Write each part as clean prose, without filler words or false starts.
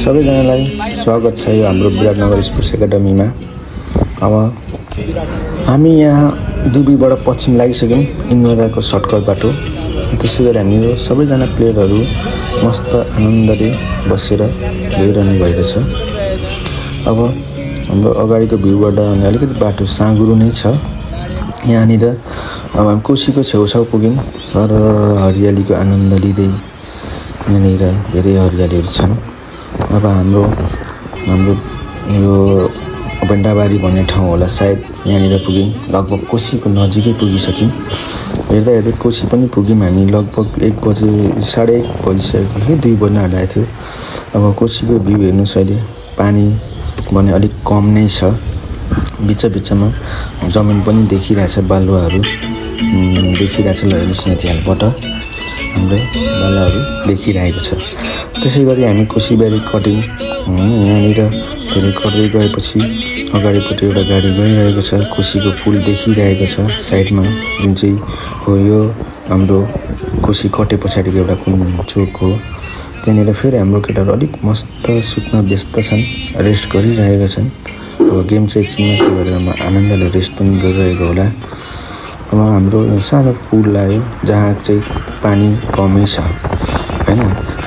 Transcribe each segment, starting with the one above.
सबैजनालाई स्वागत छ यो हाम्रो विराटनगर स्पोर्ट्स एकाडेमीमा। अब हामी यहाँ दुबीबाट पश्चिम लागिसक्यौँ इन्दिराको सर्टकट बाटो। त्यसै गरी हामी सबैजना प्लेयरहरू मस्त आनन्दले बसेर गइरहनु भइरहेछ। अब हाम्रो अगाडिको भ्यूबाट अलिकति बाटो साँगुरो नै छ। यहाँनिर अब हामी कोसीको छेउछाउ पुग्यौँ। सर हरियालीको आनन्द लिँदै यहाँनिर धेरै हरियालीहरू छन्। अब हाम्रो यो बन्डाबारी भन्ने ठाउँ होला सायद, यहाँनिर पुग्यौँ। लगभग कोसीको नजिकै पुगिसक्यौँ। हेर्दा हेर्दै कोसी पनि पुग्यौँ हामी। लगभग 1 बजे 1:30 बजिसकेको थियो, 2 बज्न आँटेको थियो। अब कोसीको भ्यू हेर्नुहोस्, अहिले पानी भने अलिक कम नै छ। बिचमा जमिन पनि देखिरहेछ, बालुवाहरू देखिरहेछ। ल हेर्नुहोस् यहाँ झ्यालबाट हाम्रो बालुवाहरू देखिरहेको छ। त्यसै गरी हामी कोसीबारी कट्यौँ। यहाँनिर धेरै कट्दै गएपछि अगाडिपट्टि एउटा गाडी गइरहेको छ। कोसीको पुल देखिरहेको छ साइडमा, जुन चाहिँ हो यो हाम्रो कोसी कटे पछाडिको एउटा कुन चोक हो। त्यहाँनिर फेरि हाम्रो केटाहरू अलिक मस्त सुत्न व्यस्त छन्, रेस्ट गरिरहेका छन्। अब गेम चाहिँ एकछिनमा, त्यही भएर आनन्दले रेस्ट पनि गरिरहेको होला। अब हाम्रो सानो पुल लाग्यो जहाँ चाहिँ पानी कमै छ हैन।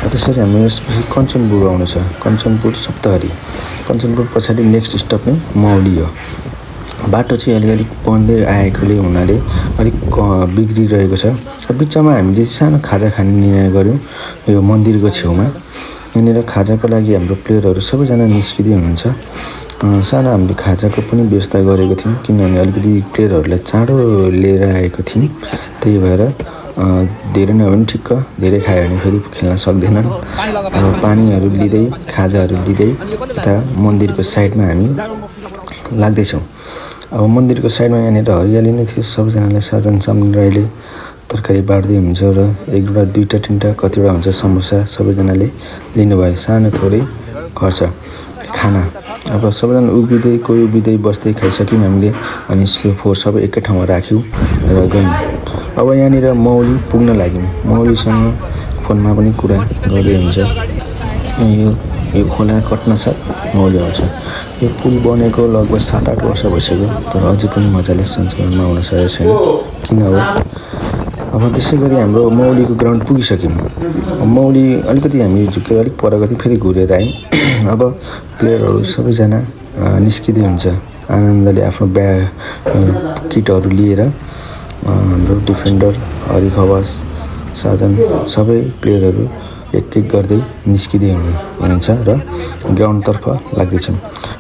त्यसरी हाम्रो यसपछि कञ्चनपुर आउनु छ। कञ्चनपुर सप्तहरी, कञ्चनपुर पछाडि नेक्स्ट स्टप नै मौली हो। बाटो चाहिँ अलिक बन्दै आएकोले हुनाले अलिक बिग्रिरहेको छ। बिचमा हामीले सानो खाजा खाने निर्णय गऱ्यौँ यो मन्दिरको छेउमा। यहाँनिर खाजाको लागि हाम्रो प्लेयरहरू सबैजना निस्किँदै हुनुहुन्छ। सानो हामीले खाजाको पनि व्यवस्था गरेको थियौँ, किनभने अलिकति प्लेयरहरूलाई चाँडो लिएर आएको थियौँ। त्यही भएर धेरै नभए पनि ठिक्क, धेरै खायो भने फेरि खेल्न सक्दैनन्। पानीहरू लिँदै खाजाहरू लिँदै यता मन्दिरको साइडमा हामी लाग्दैछौँ। अब मन्दिरको साइडमा यहाँनिर हरियाली नै थियो। सबैजनाले साधन सामग्रीले तरकारी बाँड्दै हुन्छ र 1-2, 2-3 कतिवटा हुन्छ समोसा सबैजनाले लिनुभयो। सानो थोरै खर्च खाना। अब सबैजना उभिँदै, कोही उभिँदै बस्दै खाइसक्यौँ हामीले। अनि फोहोर सबै एकै ठाउँमा राख्यौँ र गयौँ। अब यहाँनिर मौली पुग्न लाग्यौँ। मौलीसँग फोनमा पनि कुरा गर्दै हुन्छ। यो खोला कट्न साथ मौली आउँछ। यो पुल बनेको लगभग 7-8 वर्ष भइसक्यो, तर अझै पनि मजाले सञ्चालनमा आउन सकेको छैन। किन हो? अब त्यसै गरी हाम्रो मौलीको ग्राउन्ड पुगिसक्यौँ। मौली अलिकति हामी झुकेर अलिक पर गति फेरि घुरेर आयौँ। अब प्लेयरहरू सबैजना निस्किँदै हुन्छ आनन्दले आफ्नो किटहरू लिएर। हाम्रो डिफेन्डर हरि खवास, साजन सबै प्लेयरहरू एक गर्दै निस्किँदै हुनुहुन्छ र ग्राउन्डतर्फ लाग्दैछौँ।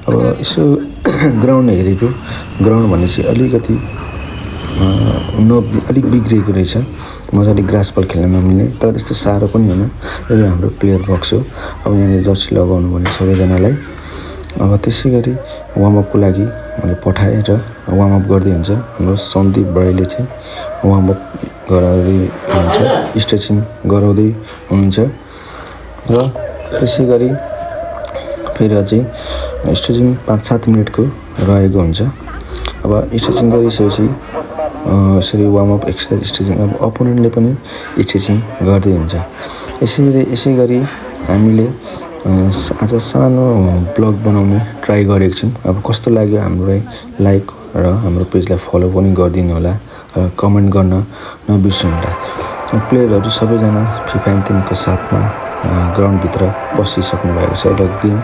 अब यसो ग्राउन्ड हेरेको, ग्राउन्ड भने चाहिँ अलिकति अलिक बिग्रिएको रहेछ। मजाले ग्रास बल खेल्न नमिल्ने, तर त्यस्तो साह्रो पनि होइन। र यो हाम्रो प्लेयर बक्स हो। अब यहाँनिर जर्सी लगाउनु भने सबैजनालाई। अब त्यसै गरी वार्मअपको लागि मैले पठाएर वार्मअप गर्दै हुन्छ। हाम्रो सन्दीप बराइले चाहिँ वार्मअप गराउँदै हुन्छ, स्ट्रेचिङ गराउँदै हुनुहुन्छ। र त्यसै गरी फेरि अझै स्ट्रेचिङ 5-7 मिनटको रहेको हुन्छ। अब स्ट्रेचिङ गरिसकेपछि यसरी वार्मअप एक्सर्साइज स्ट्रेचिङ, अब अपोनेन्टले पनि स्ट्रेचिङ गर्दै हुन्छ। यसै गरी हामीले आज सानो ब्लग बनाउने ट्राई गरेको छौँ। अब कस्तो लाग्यो हामीलाई लाइक र हाम्रो पेजलाई फलो पनि गरिदिनु होला र कमेन्ट गर्न नबिर्सनु होला। प्लेयरहरू सबैजना फिफा एन्थेमको साथमा ग्राउन्डभित्र बसिसक्नु भएको छ र गेम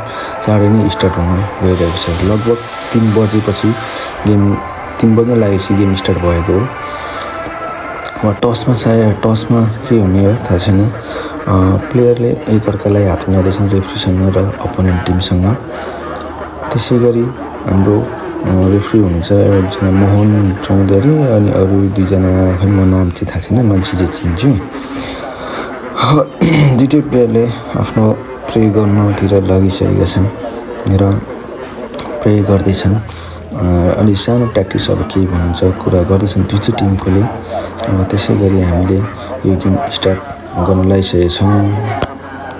चाँडै नै स्टार्ट हुन गइरहेको छ। लगभग 3 बजेपछि गेम 3 बज्न लागेपछि गेम स्टार्ट भएको हो। अब टसमा के हुने हो थाहा छैन। प्लेयरले एकअर्कालाई हात मिलाउँदैछन् रेफ्रीसँग र अपोनेन्ट टिमसँग। त्यसै गरी हाम्रो रेफ्री हुनुहुन्छ एकजना मोहन चौधरी, अनि अरू 2जना खै म नाम चाहिँ थाहा छैन, म चिन्छु। दुईटै प्लेयरले आफ्नो प्रे गर्नतिर लागिसकेका छन् र प्रे गर्दैछन्। अलि सानो प्र्याक्टिस अब के भन्नुहुन्छ कुरा गर्दैछन् दुई चाहिँ टिमकोले। अब त्यसै गरी हामीले यो गेम स्टार्ट गर्न लागिसकेका छौँ।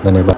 धन्यवाद।